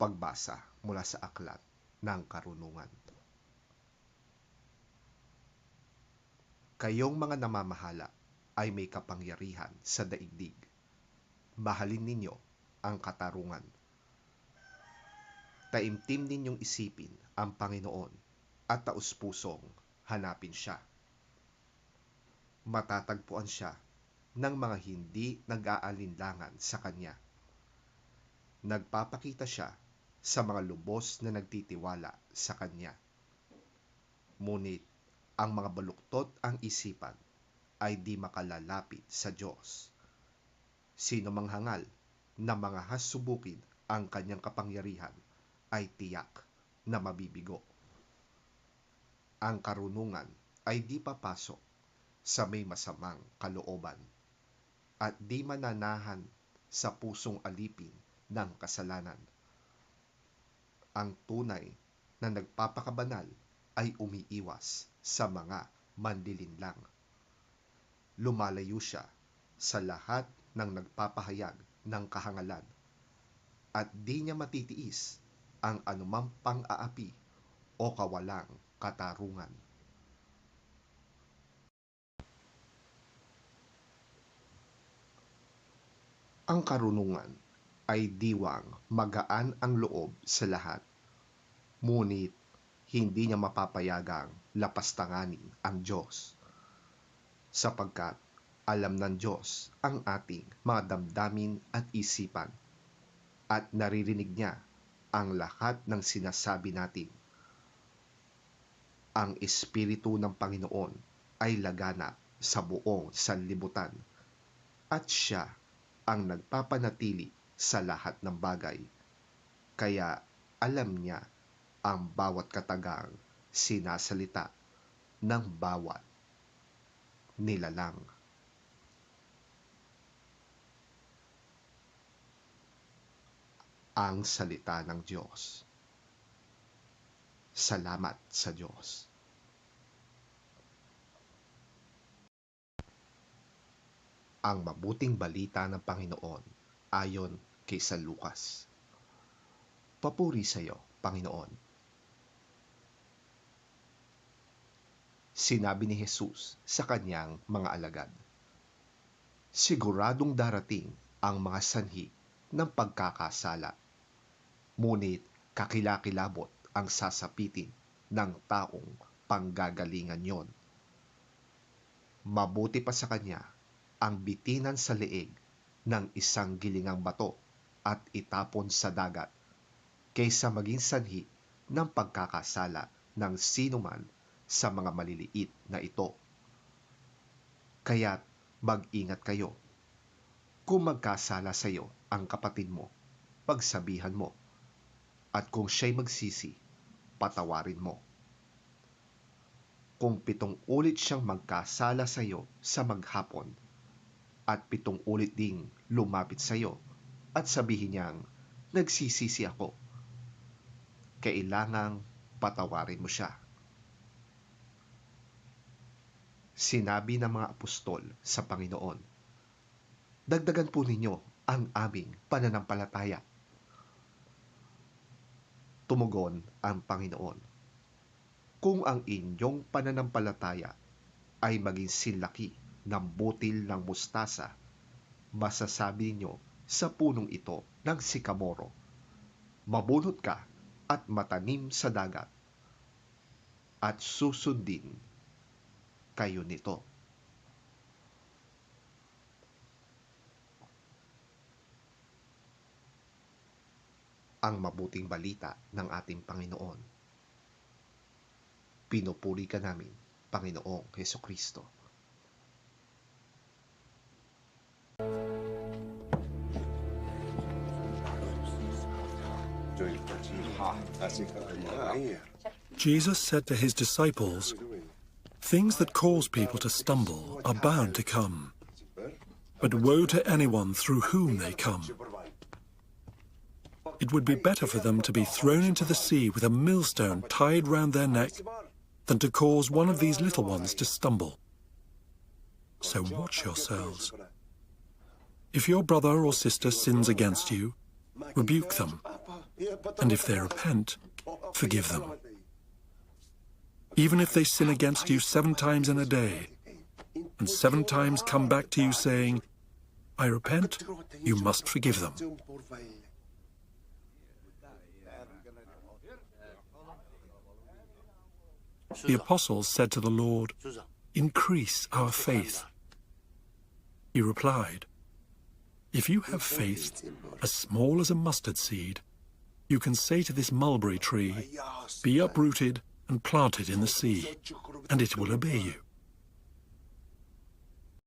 Pagbasa mula sa Aklat ng Karunungan. Kayong mga namamahala ay may kapangyarihan sa daigdig. Mahalin ninyo ang katarungan. Taimtim ninyong isipin ang Panginoon at taus-pusong hanapin siya. Matatagpuan siya ng mga hindi nag-aalinlangan sa Kanya. Nagpapakita siya sa mga lubos na nagtitiwala sa Kanya. Ngunit ang mga baluktot ang isipan ay di makalalapit sa Diyos. Sino mang hangal na mga hasubukin ang Kanyang kapangyarihan ay tiyak na mabibigo. Ang karunungan ay di papasok sa may masamang kalooban at di mananahan sa pusong alipin ng kasalanan. Ang tunay na nagpapakabanal ay umiiwas sa mga manlilinlang. Lumalayo siya sa lahat ng nagpapahayag ng kahangalan at di niya matitiis ang anumang pang-aapi o kawalang katarungan. Ang karunungan ay diwang magaan ang loob sa lahat, ngunit hindi niya mapapayagang lapastanganin ang Diyos, sapagkat alam ng Diyos ang ating mga damdamin at isipan, at naririnig niya ang lahat ng sinasabi natin. Ang Espiritu ng Panginoon ay laganap sa buong sanlibutan, at siya ang nagpapanatili sa lahat ng bagay, kaya alam niya ang bawat katagang sinasalita ng bawat nilalang. Ang salita ng Diyos. Salamat sa Diyos. Ang mabuting balita ng Panginoon ayon kay San Lucas. Papuri sa iyo, Panginoon. Sinabi ni Jesus sa kanyang mga alagad, siguradong darating ang mga sanhi ng pagkakasala, ngunit kakilakilabot ang sasapitin ng taong panggagalingan yon. Mabuti pa sa kanya ang bitinan sa leeg ng isang gilingang bato at itapon sa dagat, kaysa maging sanhi ng pagkakasala ng sinuman sa mga maliliit na ito. Kaya't mag-ingat kayo. Kung magkasala sa iyo ang kapatid mo, pagsabihan mo, at kung siya'y magsisi, patawarin mo. Kung 7 ulit siyang magkasala sa iyo sa maghapon, at 7 ulit ding lumapit sa iyo at sabihin niyang, nagsisisi ako, kailangang patawarin mo siya. Sinabi ng mga apostol sa Panginoon, dagdagan po ninyo ang aming pananampalataya. Tumugon ang Panginoon, kung ang inyong pananampalataya ay maging sinlaki ng butil ng mustasa, masasabi ninyo sa punong ito ng sikamoro, mabunot ka at matanim sa dagat, at susundin kayo nito. Ang mabuting balita ng ating Panginoon. Pinupuri ka namin, Panginoong Hesukristo. Jesus said to his disciples, things that cause people to stumble are bound to come, but woe to anyone through whom they come. It would be better for them to be thrown into the sea with a millstone tied round their neck than to cause one of these little ones to stumble. So watch yourselves. If your brother or sister sins against you, rebuke them. and if they repent, forgive them. Even if they sin against you 7 times in a day, and 7 times come back to you saying, I repent, you must forgive them. The apostles said to the Lord, increase our faith. He replied, if you have faith as small as a mustard seed, you can say to this mulberry tree, be uprooted and planted in the sea, and it will obey you.